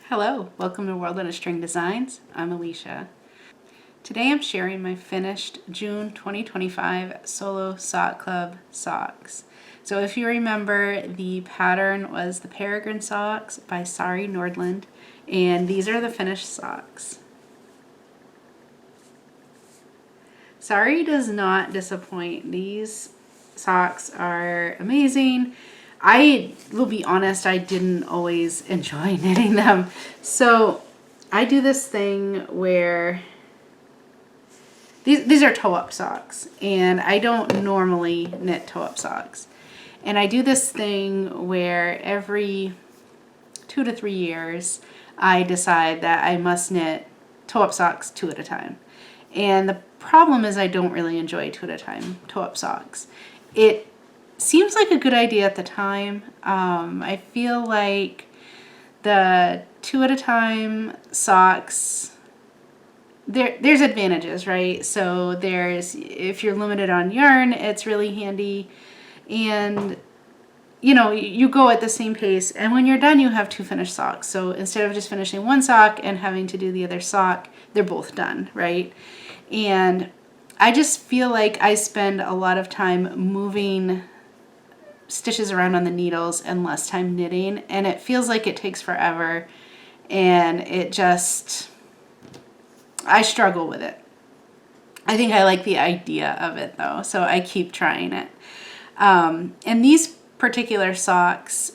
Hello, welcome to World on a String Designs. I'm Alicia. Today I'm sharing my finished June 2025 Solo Sock Club socks. So if you remember, the pattern was the Peregrine Socks by Sari Nordland, and these are the finished socks. Sari does not disappoint. These socks are amazing. I will be honest, I didn't always enjoy knitting them. So I do this thing where these are toe-up socks, and I don't normally knit toe-up socks. And I do this thing where every 2 to 3 years I decide that I must knit toe-up socks 2 at a time. And the problem is I don't really enjoy 2 at a time toe-up socks. It seems like a good idea at the time. I feel like the 2 at a time socks, there's advantages, right? So if you're limited on yarn, it's really handy. And you know, you go at the same pace, and when you're done, you have 2 finished socks. So instead of just finishing one sock and having to do the other sock, they're both done, right? And I just feel like I spend a lot of time moving stitches around on the needles and less time knitting, and it feels like it takes forever, and I struggle with it. I think I like the idea of it though, so I keep trying it. And these particular socks,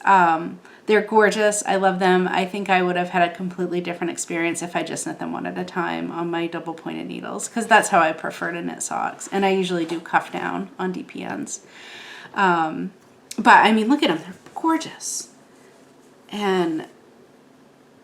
they're gorgeous. I love them. I think I would have had a completely different experience if I just knit them one at a time on my double pointed needles, because that's how I prefer to knit socks, and I usually do cuff down on DPNs. But I mean, look at them, they're gorgeous. And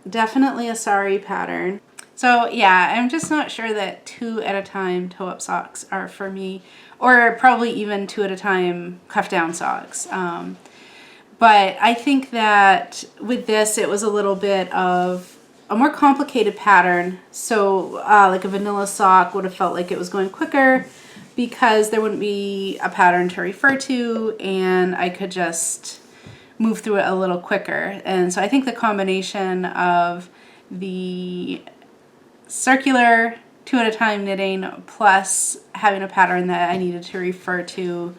definitely a Sari pattern. So yeah, I'm just not sure that 2 at a time toe-up socks are for me, or probably even 2 at a time cuff down socks. But I think that with this, it was a little bit of a more complicated pattern. So like a vanilla sock would have felt like it was going quicker, because there wouldn't be a pattern to refer to, and I could just move through it a little quicker. And so I think the combination of the circular 2 at a time knitting plus having a pattern that I needed to refer to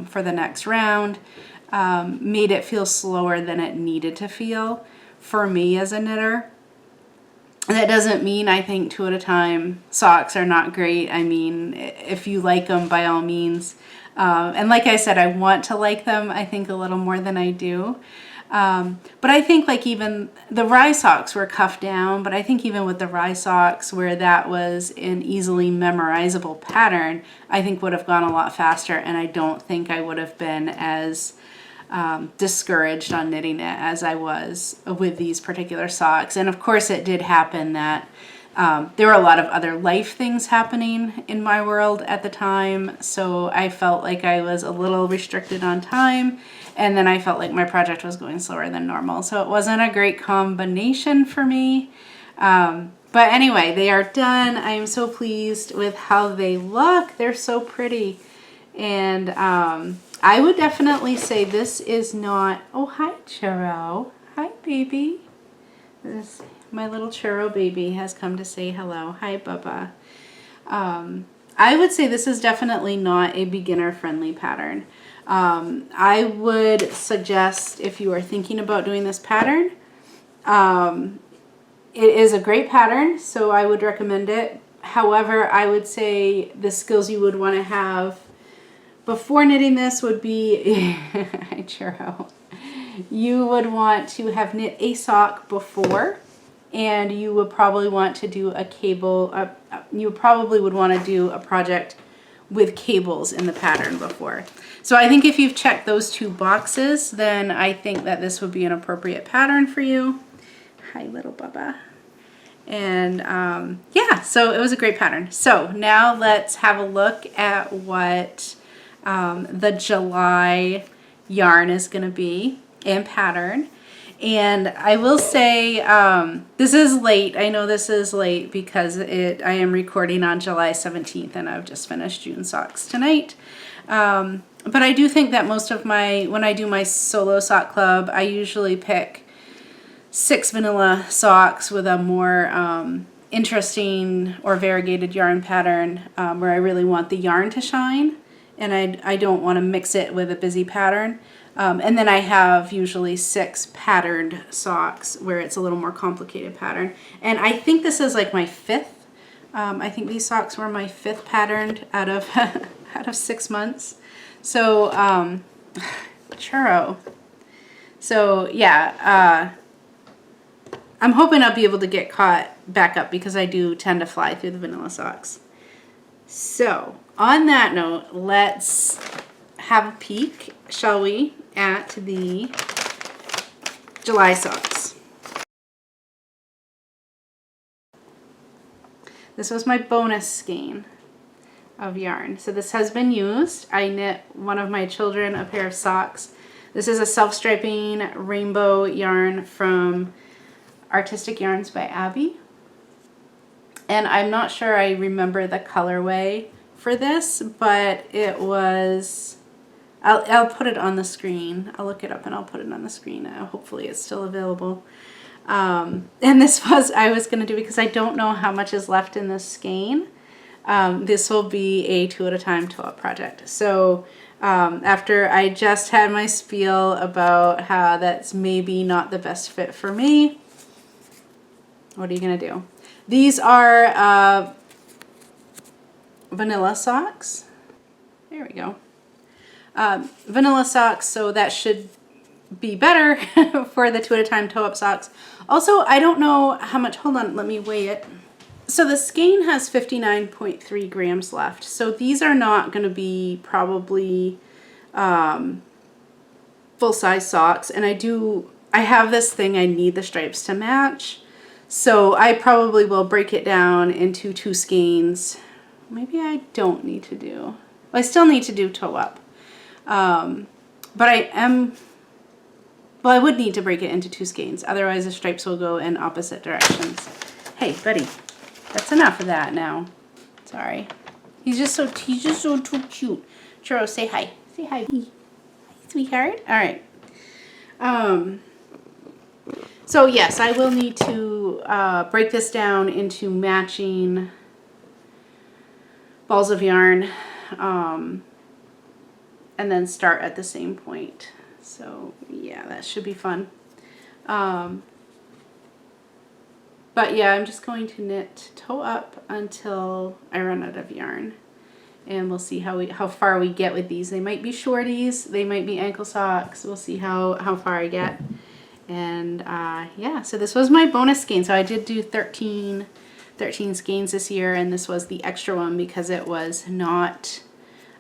for the next round made it feel slower than it needed to feel for me as a knitter. That doesn't mean I think 2 at a time socks are not great. I mean, if you like them, by all means. And like I said, I want to like them, I think, a little more than I do. But I think like even the Rye socks were cuffed down, but I think even with the Rye socks, where that was an easily memorizable pattern, I think would have gone a lot faster, and I don't think I would have been as discouraged on knitting it as I was with these particular socks. And of course it did happen that there were a lot of other life things happening in my world at the time, so I felt like I was a little restricted on time, and then I felt like my project was going slower than normal, so it wasn't a great combination for me. But anyway, they are done. I am so pleased with how they look. They're so pretty. And I would definitely say this is not... Oh, hi, Churro. Hi, baby. My little Churro baby has come to say hello. Hi, Bubba. I would say this is definitely not a beginner-friendly pattern. I would suggest, if you are thinking about doing this pattern, it is a great pattern, so I would recommend it. However, I would say the skills you would want to have before knitting this would be, hi Churro, you would want to have knit a sock before, and you would probably want to do a cable, you probably would want to do a project with cables in the pattern before. So I think if you've checked those 2 boxes, then I think that this would be an appropriate pattern for you. Hi, little Bubba. And yeah, so it was a great pattern. So now let's have a look at what the July yarn is going to be and pattern. And I will say this is late. I know this is late because I am recording on July 17th, and I've just finished June socks tonight. But I do think that most of when I do my solo sock club, I usually pick 6 vanilla socks with a more interesting or variegated yarn pattern where I really want the yarn to shine, and I don't want to mix it with a busy pattern. And then I have usually 6 patterned socks where it's a little more complicated pattern. And I think this is like my 5th. I think these socks were my 5th patterned out of out of 6 months. So churro. So yeah, I'm hoping I'll be able to get caught back up because I do tend to fly through the vanilla socks. So on that note, let's have a peek, shall we, at the July socks. This was my bonus skein of yarn. So this has been used. I knit one of my children a pair of socks. This is a self-striping rainbow yarn from Artistic Yarns by Abby. And I'm not sure I remember the colorway for this, but it was, I'll put it on the screen. I'll look it up and I'll put it on the screen. Hopefully it's still available. And this was, I was going to do, because I don't know how much is left in this skein. This will be a 2 at a time toe-up project. So after I just had my spiel about how that's maybe not the best fit for me, what are you going to do? These are vanilla socks. There we go. Vanilla socks, so that should be better for the 2 at a time toe-up socks. Also, I don't know how much, hold on, let me weigh it. So the skein has 59.3 grams left. So these are not going to be probably full-size socks. And I have this thing, I need the stripes to match. So I probably will break it down into 2 skeins. Maybe I don't need to do, well, I still need to do toe up. But I would need to break it into 2 skeins. Otherwise the stripes will go in opposite directions. Hey, buddy, that's enough of that now. Sorry. He's just so too cute. Churro, say hi. Say hi. Hi, sweetheart. All right. So yes, I will need to break this down into matching balls of yarn, and then start at the same point. So yeah, that should be fun. But yeah, I'm just going to knit toe up until I run out of yarn, and we'll see how far we get with these. They might be shorties, they might be ankle socks. We'll see how far I get. And yeah, so this was my bonus skein. So I did do 13 skeins this year, and this was the extra one because it was not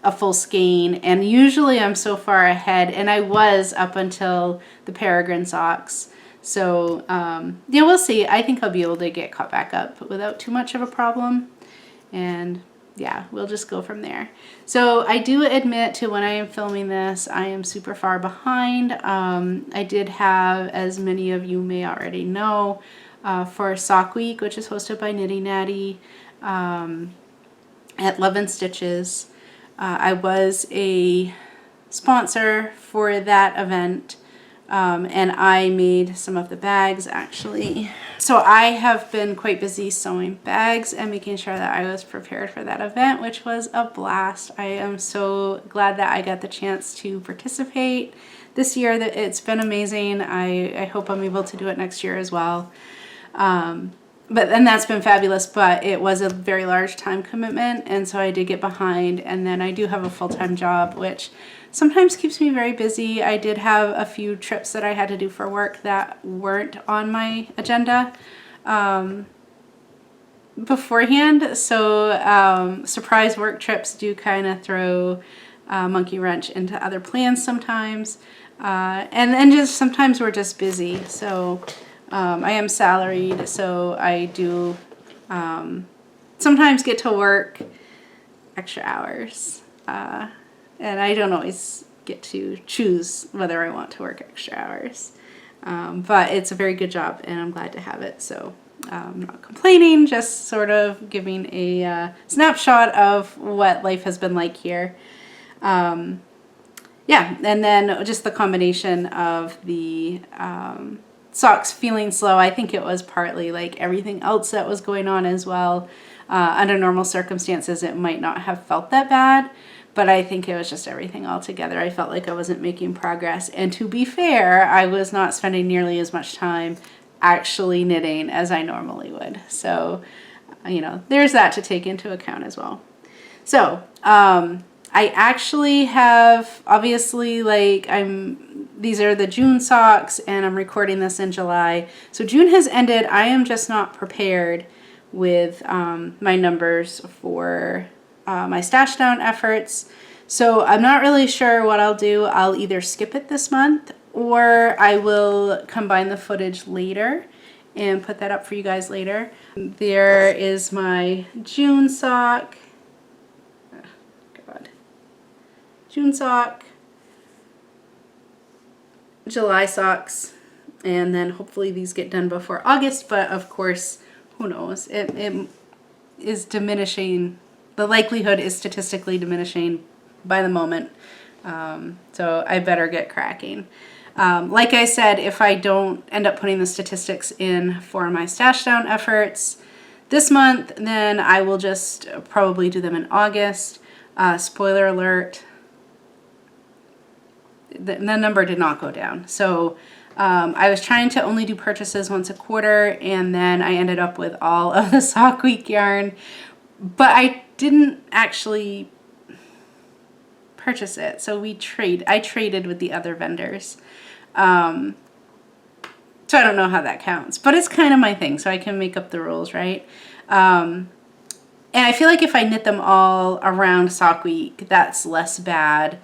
a full skein. And usually I'm so far ahead, and I was up until the Peregrine socks. So yeah, we'll see. I think I'll be able to get caught back up without too much of a problem. And yeah, we'll just go from there. So I do admit to when I am filming this, I am super far behind. I did have, as many of you may already know, for Sock Week, which is hosted by Knitty Natty at Love and Stitches. I was a sponsor for that event, and I made some of the bags actually. So I have been quite busy sewing bags and making sure that I was prepared for that event, which was a blast. I am so glad that I got the chance to participate this year. That it's been amazing. I hope I'm able to do it next year as well. But that's been fabulous, but it was a very large time commitment, and so I did get behind. And then I do have a full-time job, which sometimes keeps me very busy. I did have a few trips that I had to do for work that weren't on my agenda beforehand. So surprise work trips do kind of throw a monkey wrench into other plans sometimes. And then just sometimes we're just busy. So I am salaried, so I do sometimes get to work extra hours. And I don't always get to choose whether I want to work extra hours. But it's a very good job, and I'm glad to have it. So I'm not complaining, just sort of giving a snapshot of what life has been like here. Yeah, and then just the combination of the socks feeling slow, I think it was partly like everything else that was going on as well. Under normal circumstances, it might not have felt that bad, but I think it was just everything all together. I felt like I wasn't making progress. And to be fair, I was not spending nearly as much time actually knitting as I normally would. So, you know, there's that to take into account as well. So, I actually have, obviously, like, these are the June socks, and I'm recording this in July. So June has ended. I am just not prepared with my numbers for my stash down efforts. So I'm not really sure what I'll do. I'll either skip it this month, or I will combine the footage later and put that up for you guys later. There is my June sock. June sock, July socks, and then hopefully these get done before August, but of course, who knows? It is diminishing. The likelihood is statistically diminishing by the moment, so I better get cracking. Like I said, if I don't end up putting the statistics in for my stash down efforts this month, then I will just probably do them in August. Spoiler alert, the number did not go down. So I was trying to only do purchases once a quarter, and then I ended up with all of the Sock Week yarn, but I didn't actually purchase it. So I traded with the other vendors. So I don't know how that counts, but it's kind of my thing, so I can make up the rules, right? And I feel like if I knit them all around Sock Week, that's less bad.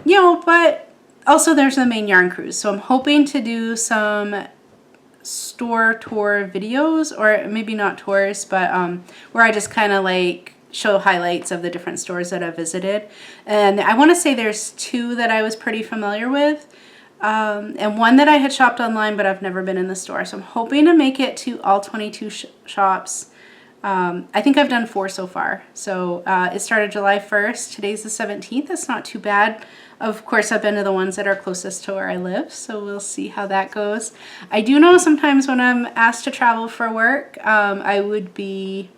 You know, but also there's the main yarn cruise. So I'm hoping to do some store tour videos, or maybe not tours, but where I just kind of like show highlights of the different stores that I've visited. And I want to say there's 2 that I was pretty familiar with, and 1 that I had shopped online, but I've never been in the store. So I'm hoping to make it to all 22 shops. I think I've done 4 so far. So it started July 1st. Today's the 17th. That's not too bad. Of course, I've been to the ones that are closest to where I live, so we'll see how that goes. I do know sometimes when I'm asked to travel for work, I would be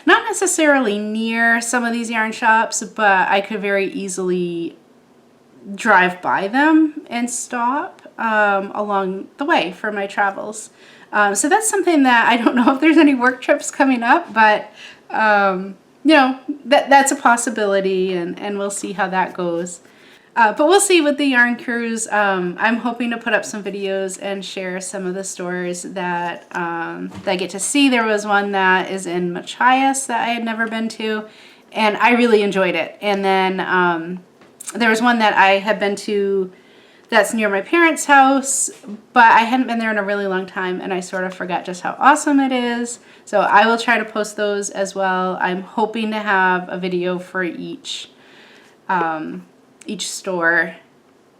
not necessarily near some of these yarn shops, but I could very easily drive by them and stop along the way for my travels. So that's something that I don't know if there's any work trips coming up, but you know, that's a possibility, and we'll see how that goes. But we'll see with the yarn cruise. I'm hoping to put up some videos and share some of the stores that I get to see. There was one that is in Machias that I had never been to, and I really enjoyed it. And then there was one that I had been to that's near my parents' house, but I hadn't been there in a really long time, and I sort of forgot just how awesome it is. So I will try to post those as well. I'm hoping to have a video for each store.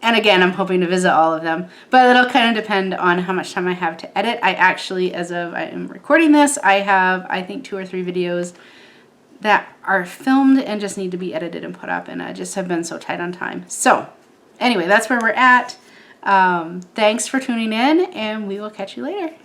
And again, I'm hoping to visit all of them, but it'll kind of depend on how much time I have to edit. I actually, as of I am recording this, I have, I think, 2 or 3 videos that are filmed and just need to be edited and put up, and I just have been so tight on time. So anyway, that's where we're at. Thanks for tuning in, and we will catch you later.